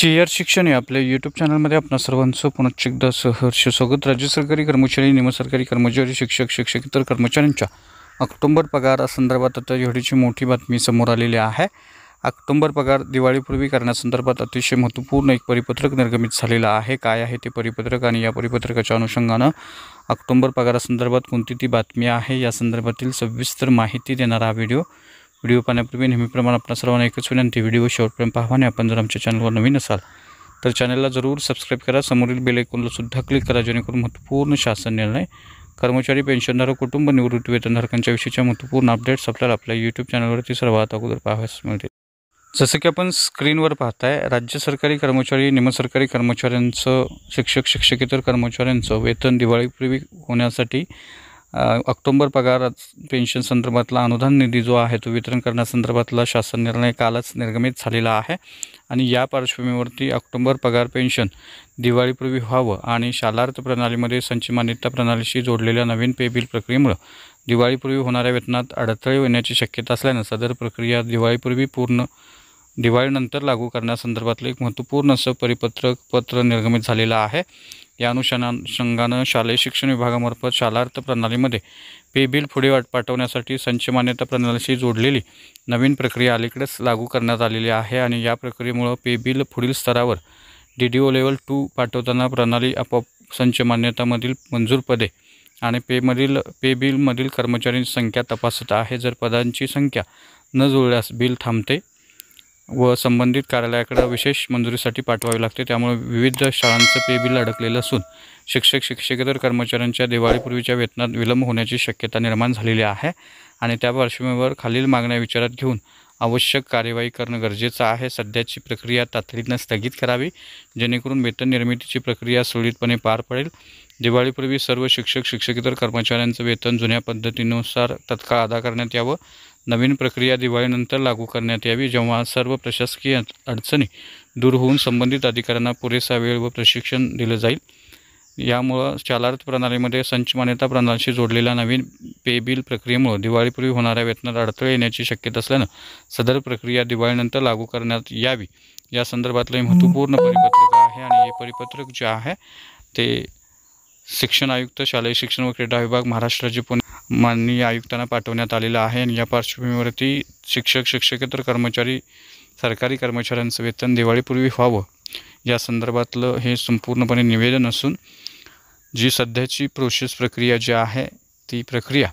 Chair शिक्षण या आपल्या यूट्यूब चॅनलमध्ये आपणा सर्वांचं पुनश्च एकदा सहर्ष स्वागत। राज्य सरकारी कर्मचारी, निमसरकारी कर्मचारी, शिक्षक, शिक्षकेतर कर्मचाऱ्यांच्या ऑक्टोबर पगार संदर्भात आता एवढीची मोठी बातमी समोर आलेली आहे। ऑक्टोबर पगार दिवाळीपूर्वी करण्यासंदर्भात अतिशय महत्त्वपूर्ण एक परिपत्रक निर्गमित झालेलं आहे। काय आहे ते परिपत्रक आणि या परिपत्रकाच्या अनुषंगाने ऑक्टोबर पगारासंदर्भात कोणती ती बातमी आहे या संदर्भातील सविस्तर माहिती देणारा हा व्हिडिओ पाहण्यापूर्वी नेहमीप्रमाणे आपल्या सर्वांना एकच विनंती, व्हिडिओ शेवटपर्यंत पाहा आणि आपण जर आमच्या चॅनलवर नवीन असाल तर चॅनलला जरूर सबस्क्राइब करा, समोरील बेल आयकॉनला सुद्धा क्लिक करा, जेणेकरून महत्त्वपूर्ण शासन निर्णय, कर्मचारी, पेन्शनधारक, कुटुंब निवृत्ती वेतनधारकांच्या विषयीच्या महत्त्वपूर्ण अपडेट्स आपल्याला आपल्या यूट्यूब चॅनलवरती सर्वात अगोदर पाहावयास मिळतील। जसं की आपण स्क्रीनवर पाहताय, राज्य सरकारी कर्मचारी, निमसरकारी कर्मचाऱ्यांचं, शिक्षक, शिक्षकेतर कर्मचाऱ्यांचं वेतन दिवाळीपूर्वी होण्यासाठी ऑक्टोबर पगार पेन्शन संदर्भातला अनुदान निधी जो आहे तो वितरण करण्यासंदर्भातला शासन निर्णय कालच निर्गमित झालेला आहे आणि या पार्श्वभूमीवरती ऑक्टोबर पगार पेन्शन दिवाळीपूर्वी व्हावं आणि शालार्थ प्रणालीमध्ये संच मान्यता प्रणालीशी जोडलेल्या नवीन पे बिल प्रक्रियेमुळे दिवाळीपूर्वी होणाऱ्या वेतनात अडथळे येण्याची शक्यता असल्याने सदर प्रक्रिया दिवाळीपूर्वी पूर्ण दिवाळीनंतर लागू करण्यासंदर्भातलं एक महत्त्वपूर्ण असं पत्र निर्गमित झालेलं आहे। या अनुषंगानं शालेय शिक्षण विभागामार्फत शालार्थ प्रणालीमध्ये पे बिल पुढे पाठवण्यासाठी संच मान्यता प्रणालीशी जोडलेली नवीन प्रक्रिया अलीकडेच लागू करण्यात आलेली आहे आणि या प्रक्रियेमुळे पे बिल पुढील स्तरावर DDO लेवल 2 पाठवताना प्रणाली आपोआप संच मान्यतामधील मंजूर पदे आणि पे बिलमधील कर्मचाऱ्यांची संख्या तपासत आहे। जर पदांची संख्या न जुळल्यास बिल थांबते व संबंधित कार्यालयाकडे विशेष मंजुरीसाठी पाठवावे लागते। त्यामुळे विविध शाळांचं पे बिल अडकलेलं असून शिक्षक, शिक्षकेतर कर्मचाऱ्यांच्या दिवाळीपूर्वीच्या वेतनात विलंब होण्याची शक्यता निर्माण झालेली आहे आणि त्या पार्श्वभूमीवर खालील मागण्या विचारात घेऊन आवश्यक कार्यवाही करणं गरजेचं आहे। सध्याची प्रक्रिया तातडीनं स्थगित करावी, जेणेकरून वेतन निर्मितीची प्रक्रिया सुरळीतपणे पार पडेल। दिवाळीपूर्वी सर्व शिक्षक, शिक्षकेतर कर्मचाऱ्यांचं वेतन जुन्या पद्धतीनुसार तत्काळ अदा करण्यात यावं। नवीन प्रक्रिया दिवाळीनंतर लागू करण्यात यावी, जेव्हा सर्व प्रशासकीय अडचणी दूर होऊन संबंधित अधिकाऱ्यांना पुरेसा वेळ व प्रशिक्षण दिलं जाईल। यामुळे शालार्थ प्रणालीमध्ये संच मान्यता प्रणालीशी जोडलेल्या नवीन पे बिल प्रक्रियेमुळे दिवाळीपूर्वी होणाऱ्या वेतनात अडथळे येण्याची शक्यता असल्यानं सदर प्रक्रिया दिवाळीनंतर लागू करण्यात यावी, या संदर्भातलं महत्त्वपूर्ण परिपत्रक आहे आणि हे परिपत्रक जे आहे ते शिक्षण आयुक्त, शालेय शिक्षण व क्रीडा विभाग, महाराष्ट्राचे माननीय आयुक्तांना पाठवण्यात आलेलं आहे आणि या पार्श्वभूमीवरती शिक्षक, शिक्षकेतर कर्मचारी, सरकारी कर्मचाऱ्यांचं वेतन दिवाळीपूर्वी व्हावं या संदर्भातलं हे संपूर्णपणे निवेदन असून जी सध्याची प्रक्रिया जी आहे ती प्रक्रिया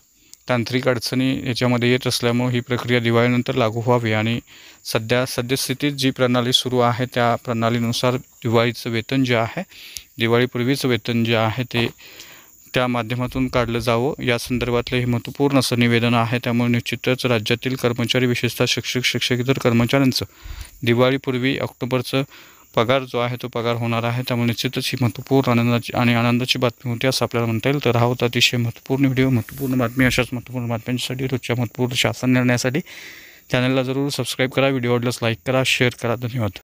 तांत्रिक अडचणी याच्यामध्ये येत असल्यामुळे ही प्रक्रिया दिवाळीनंतर लागू व्हावी आणि सद्यस्थितीत जी प्रणाली सुरू आहे त्या प्रणालीनुसार दिवाळीचं वेतन जे आहे, दिवाळीपूर्वीचं वेतन जे आहे ते त्या माध्यमातून काढलं जावं, या संदर्भातलं हे महत्त्वपूर्ण असं निवेदन आहे। त्यामुळे निश्चितच राज्यातील कर्मचारी, विशेषतः शिक्षक, शिक्षकेतर कर्मचाऱ्यांचं दिवाळीपूर्वी ऑक्टोबरचं पगार जो आहे तो पगार होणार आहे। त्यामुळे निश्चितच ही महत्त्वपूर्ण आनंदाची बातमी होती असं आपल्याला म्हणता येईल। तर हा होता अतिशय महत्त्वपूर्ण व्हिडिओ, महत्त्वपूर्ण बातमी। अशाच महत्त्वपूर्ण बातम्यांसाठी, रोजच्या महत्त्वपूर्ण शासन निर्णयासाठी चॅनलला जरूर सबस्क्राईब करा, व्हिडिओ आवडल्यास लाईक करा, शेअर करा। धन्यवाद।